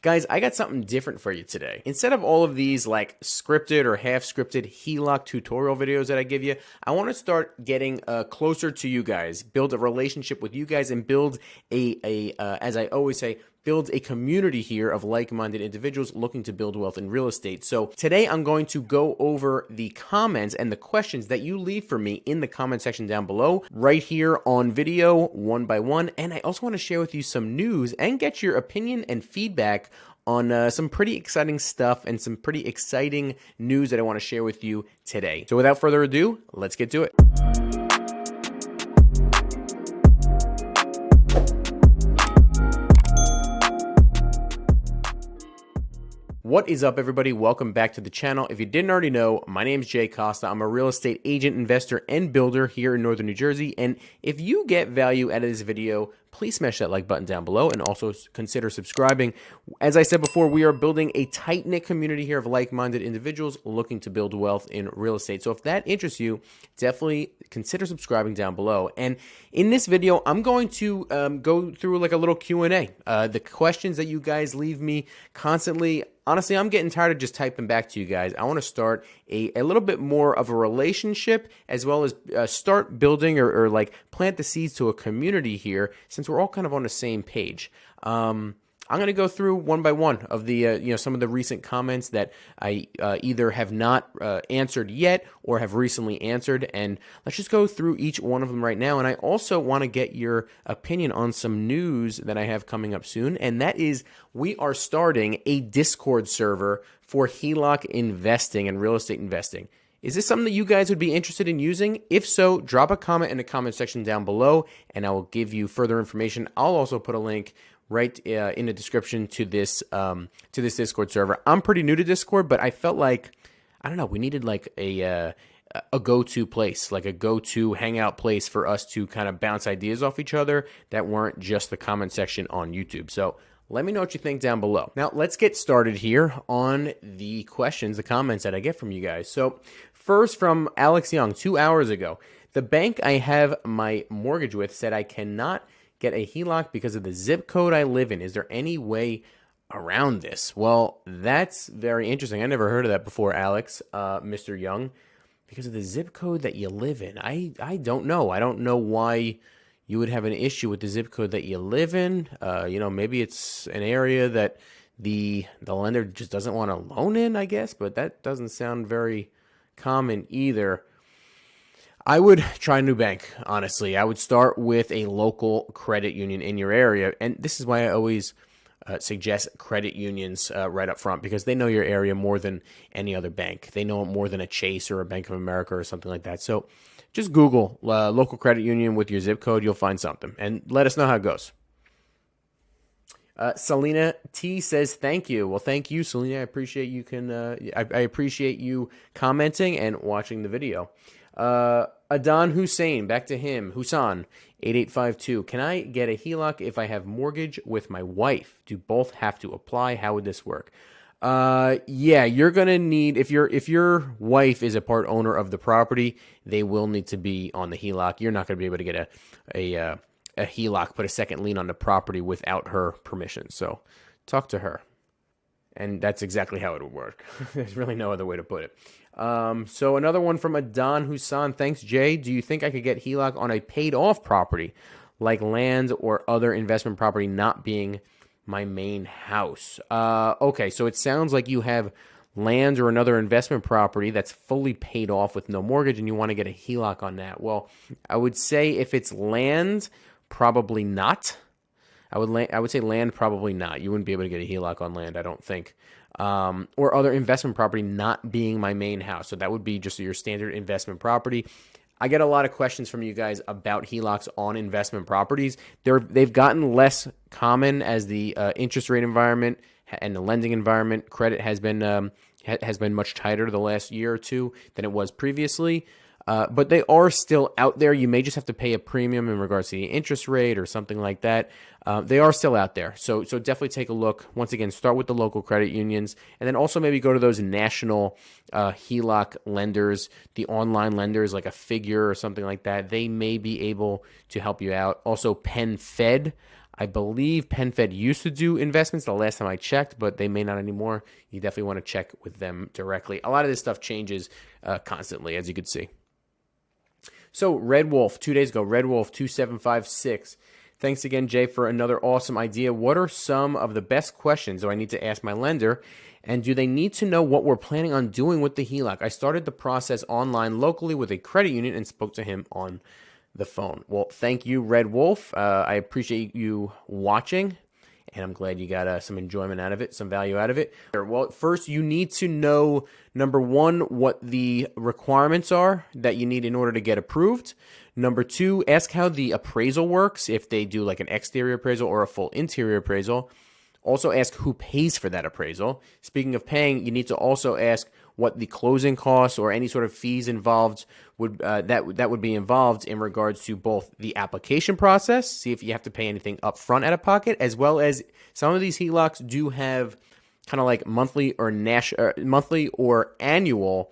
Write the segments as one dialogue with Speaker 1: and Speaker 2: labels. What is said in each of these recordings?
Speaker 1: Guys, I got something different for you today. Instead of all of these like scripted or half scripted HELOC tutorial videos that I give you, I want to start getting closer to you guys, build a relationship with you guys, and build as I always say, build a community here of like-minded individuals looking to build wealth in real estate. So today I'm going to go over the comments and the questions that you leave for me in the comment section down below, right here on video, one by one. And I also want to share with you some news and get your opinion and feedback on some pretty exciting stuff and some pretty exciting news that I want to share with you today. So without further ado, let's get to it. What is up, everybody? Welcome back to the channel. If you didn't already know, my name is Jay Costa. I'm a real estate agent, investor, and builder here in Northern New Jersey. And if you get value out of this video, please smash that like button down below and also consider subscribing. As I said before, we are building a tight-knit community here of like-minded individuals looking to build wealth in real estate. So if that interests you, definitely consider subscribing down below. And in this video, I'm going to go through like a little Q&A. The questions that you guys leave me constantly. Honestly, I'm getting tired of just typing back to you guys. I want to start a little bit more of a relationship, as well as start building or like plant the seeds to a community here, since we're all kind of on the same page. I'm going to go through one by one of the some of the recent comments that I either have not answered yet or have recently answered, and let's just go through each one of them right now. And I also want to get your opinion on some news that I have coming up soon, and that is we are starting a Discord server for HELOC investing and real estate investing. Is this something that you guys would be interested in using? If so, drop a comment in the comment section down below, and I will give you further information. I'll also put a link right in the description to this Discord server. I'm pretty new to Discord, but I felt like, I don't know, we needed like a go-to place, like a go-to hangout place for us to kind of bounce ideas off each other that weren't just the comment section on YouTube. So let me know what you think down below. Now, let's get started here on the questions, the comments that I get from you guys. So first, from Alex Young, 2 hours ago, the bank I have my mortgage with said I cannot get a HELOC because of the zip code I live in. Is there any way around this? Well, that's very interesting. I never heard of that before, Alex, Mr. Young. Because of the zip code that you live in. I don't know. I don't know why you would have an issue with the zip code that you live in. Maybe it's an area that the lender just doesn't want to loan in, I guess, but that doesn't sound very common either. I would try a new bank, honestly. I would start with a local credit union in your area. And this is why I always suggest credit unions right up front, because they know your area more than any other bank. They know it more than a Chase or a Bank of America or something like that. So just Google local credit union with your zip code. You'll find something. And let us know how it goes. Selena T says, thank you. Well, thank you, Selena. I appreciate you I appreciate you commenting and watching the video. Adan Hussein, back to him. Husan, 8852. Can I get a HELOC if I have mortgage with my wife? Do both have to apply? How would this work? Yeah, you're gonna need, if your wife is a part owner of the property, they will need to be on the HELOC. You're not gonna be able to get a HELOC, put a second lien on the property without her permission. So talk to her. And that's exactly how it would work. There's really no other way to put it. So another one from Adan Hussan. Thanks, Jay. Do you think I could get HELOC on a paid-off property, like land or other investment property not being my main house? Okay, so it sounds like you have land or another investment property that's fully paid off with no mortgage, and you want to get a HELOC on that. Well, I would say if it's land, probably not. I would say land, probably not. You wouldn't be able to get a HELOC on land, I don't think. Or other investment property not being my main house. So that would be just your standard investment property. I get a lot of questions from you guys about HELOCs on investment properties. They've gotten less common as the interest rate environment and the lending environment, credit has been much tighter the last year or two than it was previously. But they are still out there. You may just have to pay a premium in regards to the interest rate or something like that. They are still out there. So definitely take a look. Once again, start with the local credit unions, and then also maybe go to those national HELOC lenders, the online lenders like a Figure or something like that. They may be able to help you out. Also, PenFed. I believe PenFed used to do investments the last time I checked, but they may not anymore. You definitely want to check with them directly. A lot of this stuff changes constantly, as you can see. So Red Wolf, 2 days ago, Red Wolf 2756. Thanks again, Jay, for another awesome idea. What are some of the best questions do I need to ask my lender? And do they need to know what we're planning on doing with the HELOC? I started the process online locally with a credit union and spoke to him on the phone. Well, thank you, Red Wolf. I appreciate you watching, and I'm glad you got some enjoyment out of it, some value out of it. Well, first, you need to know, number one, what the requirements are that you need in order to get approved. Number two, ask how the appraisal works, if they do like an exterior appraisal or a full interior appraisal. Also ask who pays for that appraisal. Speaking of paying, you need to also ask what the closing costs or any sort of fees involved would that would be involved in regards to both the application process, see if you have to pay anything up front out of pocket, as well as some of these HELOCs do have kind of like monthly or annual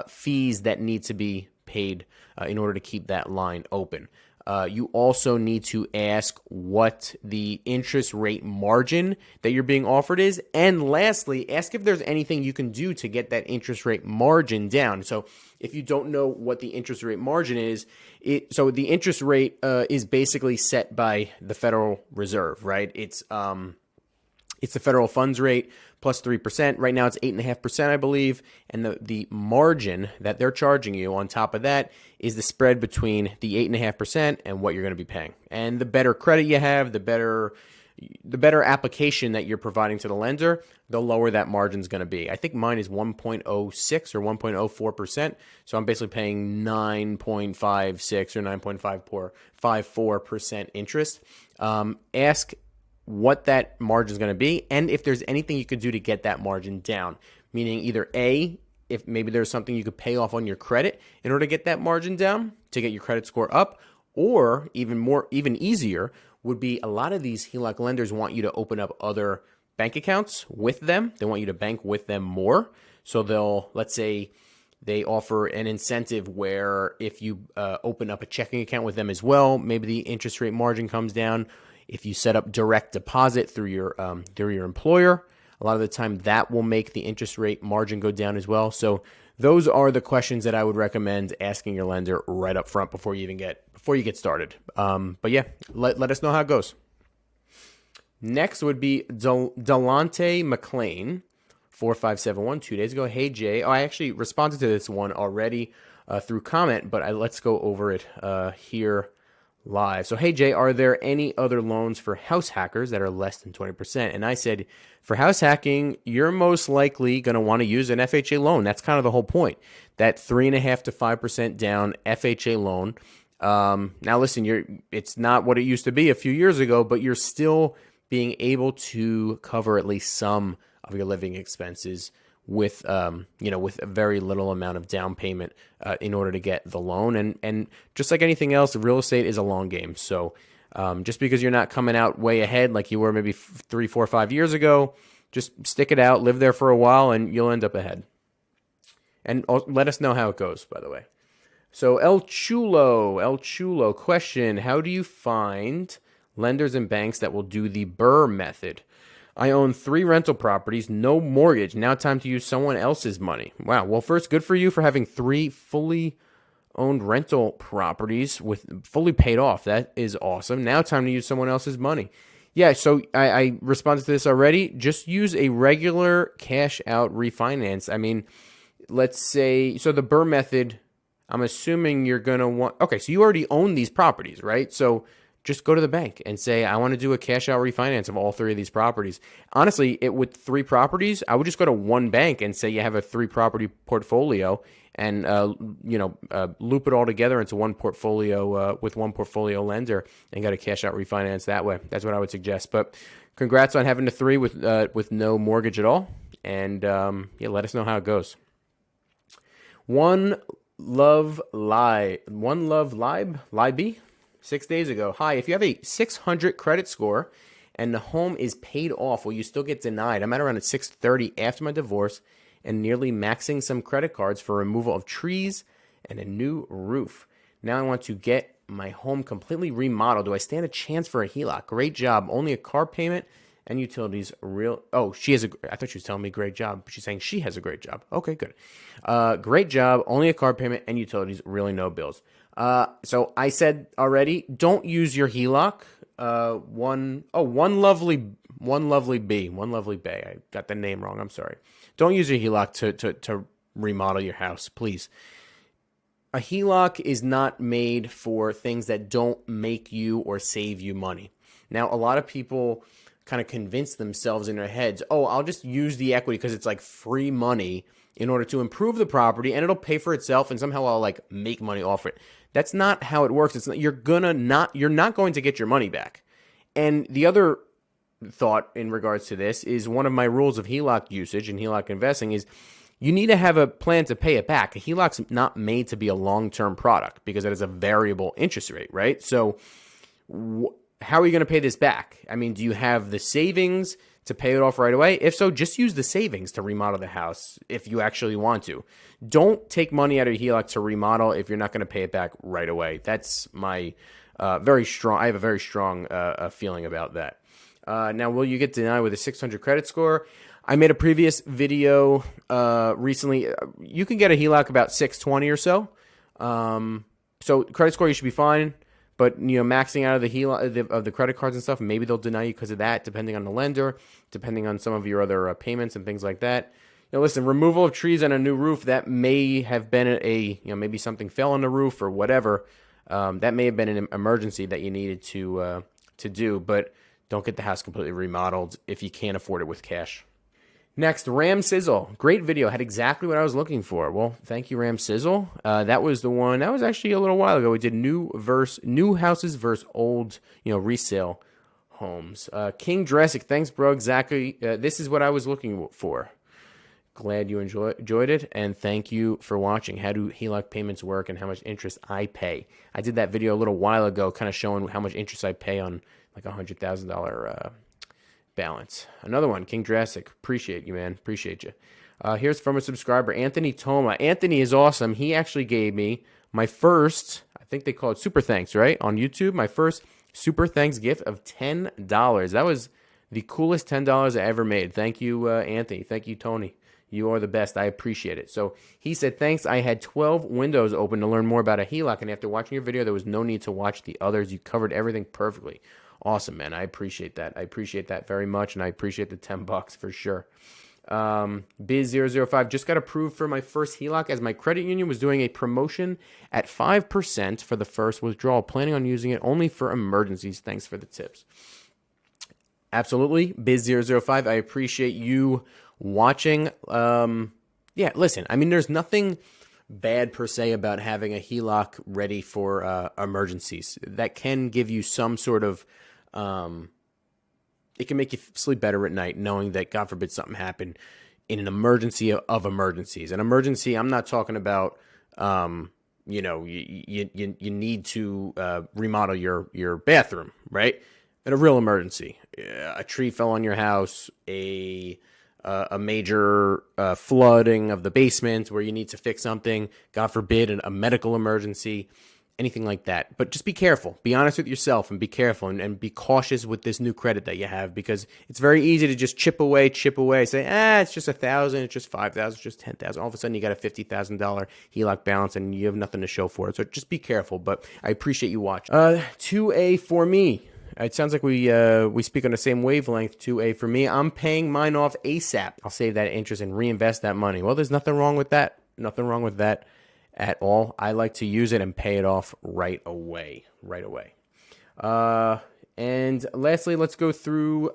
Speaker 1: fees that need to be paid in order to keep that line open. You also need to ask what the interest rate margin that you're being offered is. And lastly, ask if there's anything you can do to get that interest rate margin down. So if you don't know what the interest rate margin is, so the interest rate is basically set by the Federal Reserve, right? It's the federal funds rate plus 3%. Right now it's 8.5%, I believe. And the margin that they're charging you on top of that is the spread between the 8.5% and what you're going to be paying. And the better credit you have, the better application that you're providing to the lender, the lower that margin is going to be. I think mine is 1.06 or 1.04%. So I'm basically paying 9.56 or 9.54% interest. Ask what that margin is going to be, and if there's anything you could do to get that margin down, meaning either A, if maybe there's something you could pay off on your credit in order to get that margin down, to get your credit score up, or even easier would be a lot of these HELOC lenders want you to open up other bank accounts with them. They want you to bank with them more. So let's say they offer an incentive where if you open up a checking account with them as well, maybe the interest rate margin comes down. If you set up direct deposit through your employer, a lot of the time that will make the interest rate margin go down as well. So those are the questions that I would recommend asking your lender right up front before you get started. But yeah, let us know how it goes. Next would be Delonte McLean, 4571, 2 days ago. Hey Jay, I actually responded to this one already through comment, but let's go over it here live. So, hey Jay, are there any other loans for house hackers that are less than 20%? And I said, for house hacking, you're most likely going to want to use an FHA loan. That's kind of the whole point. That 3.5% to 5% down FHA loan. Now listen, it's not what it used to be a few years ago, but you're still being able to cover at least some of your living expenses with with a very little amount of down payment in order to get the loan. And just like anything else, real estate is a long game. So just because you're not coming out way ahead like you were maybe 3, 4, 5 years ago, just stick it out, live there for a while, and you'll end up ahead. And let us know how it goes, by the way. So El Chulo question, how do you find lenders and banks that will do the BRRRR method? I own 3 rental properties, no mortgage. Now time to use someone else's money. Wow. Well, first, good for you for having 3 fully owned rental properties with fully paid off. That is awesome. Now time to use someone else's money. Yeah, so I responded to this already. Just use a regular cash out refinance. I mean, let's say, so the BRRRR method, I'm assuming you're going to want, okay, so you already own these properties, right? So just go to the bank and say, I want to do a cash out refinance of all 3 of these properties. Honestly, with 3 properties, I would just go to one bank and say you have a 3 property portfolio and, loop it all together into one portfolio with one portfolio lender and got a cash out refinance that way. That's what I would suggest. But congrats on having the 3 with no mortgage at all. And let us know how it goes. One Love Libe, 6 days ago. Hi, if you have a 600 credit score and the home is paid off, will you still get denied? I'm at around a 630 after my divorce and nearly maxing some credit cards for removal of trees and a new roof. Now I want to get my home completely remodeled. Do I stand a chance for a HELOC? Great job. Only a car payment and utilities real. Oh, I thought she was telling me great job, but she's saying she has a great job. Okay, good. Great job. Only a car payment and utilities, really no bills. So I said already, don't use your HELOC. One lovely bay. I got the name wrong. I'm sorry. Don't use your HELOC to remodel your house, please. A HELOC is not made for things that don't make you or save you money. Now, a lot of people kind of convince themselves in their heads, oh, I'll just use the equity because it's like free money in order to improve the property and it'll pay for itself and somehow I'll like make money off it. That's not how it works. You're not going to get your money back. And the other thought in regards to this is one of my rules of HELOC usage and HELOC investing is you need to have a plan to pay it back. A HELOC's not made to be a long-term product because it has a variable interest rate, right? So how are you going to pay this back? I mean, do you have the savings to pay it off right away? If so, just use the savings to remodel the house if you actually want to. Don't take money out of your HELOC to remodel if you're not going to pay it back right away. That's my very strong. I have a very strong feeling about that. Now, will you get denied with a 600 credit score? I made a previous video recently. You can get a HELOC about 620 or so. So credit score, you should be fine. But, maxing out of the HELOC, of the credit cards and stuff, maybe they'll deny you because of that, depending on the lender, depending on some of your other payments and things like that. Listen, removal of trees on a new roof, that may have been maybe something fell on the roof or whatever. That may have been an emergency that you needed to do, but don't get the house completely remodeled if you can't afford it with cash. Next, Ram Sizzle. Great video. Had exactly what I was looking for. Well, thank you, Ram Sizzle. That was the one. That was actually a little while ago. We did new houses versus old, resale homes. King Jurassic. Thanks, bro. Exactly. This is what I was looking for. Glad you enjoyed it, and thank you for watching. How do HELOC payments work and how much interest I pay? I did that video a little while ago, kind of showing how much interest I pay on like $100,000 balance. Another one, King Jurassic. Appreciate you, man. Appreciate you. Here's from a subscriber, Anthony Toma. Anthony is awesome. He actually gave me my first, I think they call it super thanks, right? On YouTube, my first super thanks gift of $10. That was the coolest $10 I ever made. Thank you, Anthony. Thank you, Tony. You are the best. I appreciate it. So he said, thanks. I had 12 windows open to learn more about a HELOC, and after watching your video, there was no need to watch the others. You covered everything perfectly. Awesome, man. I appreciate that. I appreciate that very much, and I appreciate the $10 for sure. Biz005 just got approved for my first HELOC as my credit union was doing a promotion at 5% for the first withdrawal. Planning on using it only for emergencies. Thanks for the tips. Absolutely. Biz005, I appreciate you watching. Yeah, listen, I mean, there's nothing bad per se about having a HELOC ready for emergencies. That can give you some sort of it can make you sleep better at night knowing that, God forbid, something happened in an emergency of emergencies. An emergency, I'm not talking about, you need to remodel your bathroom, right? In a real emergency, a tree fell on your house, a major flooding of the basement where you need to fix something, God forbid, a medical emergency, anything like that. But just be careful. Be honest with yourself and be careful and be cautious with this new credit that you have, because it's very easy to just chip away, say, it's just $1,000, it's just $5,000, it's just $10,000. All of a sudden you got a $50,000 HELOC balance and you have nothing to show for it. So just be careful. But I appreciate you watching. 2A for me. It sounds like we speak on the same wavelength. 2A for me. I'm paying mine off ASAP. I'll save that interest and reinvest that money. Well, there's nothing wrong with that. Nothing wrong with that at all. I like to use it and pay it off right away. And lastly, let's go through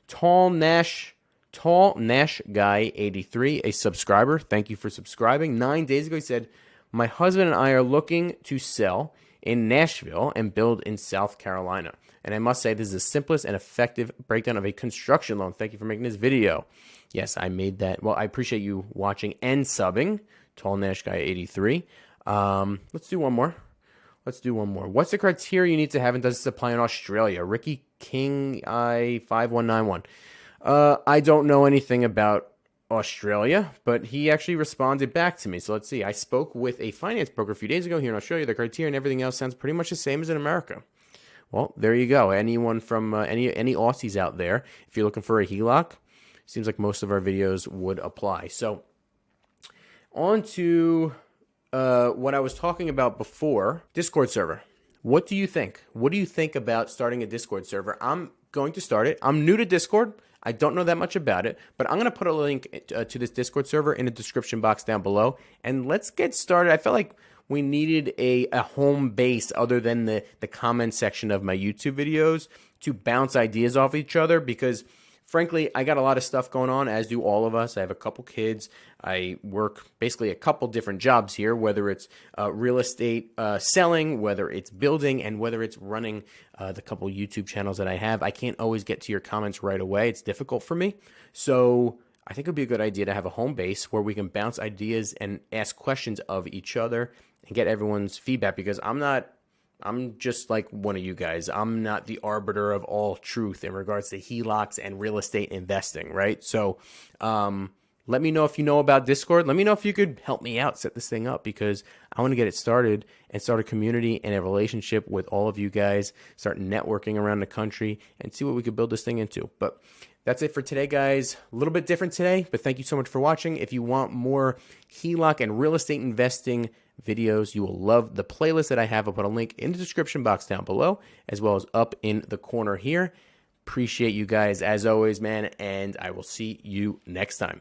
Speaker 1: Tall Nash Guy 83, a subscriber. Thank you for subscribing. 9 days ago, he said, my husband and I are looking to sell in Nashville and build in South Carolina. And I must say, this is the simplest and effective breakdown of a construction loan. Thank you for making this video. Yes, I made that. Well, I appreciate you watching and subbing. Tall Nash Guy 83. Let's do one more. What's the criteria you need to have, and does this apply in Australia? Ricky King I 5191. I don't know anything about Australia, but he actually responded back to me. So let's see. I spoke with a finance broker a few days ago here in Australia. The criteria and everything else sounds pretty much the same as in America. Well, there you go. Anyone from any Aussies out there, if you're looking for a HELOC, seems like most of our videos would apply. So on to what I was talking about before, Discord server. What do you think? What do you think about starting a Discord server? I'm going to start it. I'm new to Discord. I don't know that much about it, but I'm going to put a link to this Discord server in the description box down below, and let's get started. I felt like we needed a home base other than the comment section of my YouTube videos to bounce ideas off each other, because frankly, I got a lot of stuff going on, as do all of us. I have a couple kids. I work basically a couple different jobs here, whether it's real estate selling, whether it's building, and whether it's running the couple YouTube channels that I have. I can't always get to your comments right away. It's difficult for me. So I think it would be a good idea to have a home base where we can bounce ideas and ask questions of each other and get everyone's feedback, because I'm just like one of you guys. I'm not the arbiter of all truth in regards to HELOCs and real estate investing, right? So let me know if you know about Discord. Let me know if you could help me out, set this thing up, because I want to get it started and start a community and a relationship with all of you guys, start networking around the country, and see what we could build this thing into. But that's it for today, guys. A little bit different today, but thank you so much for watching. If you want more HELOC and real estate investing videos, you will love the playlist that I have. I'll put a link in the description box down below, as well as up in the corner here. Appreciate you guys as always, man, and I will see you next time.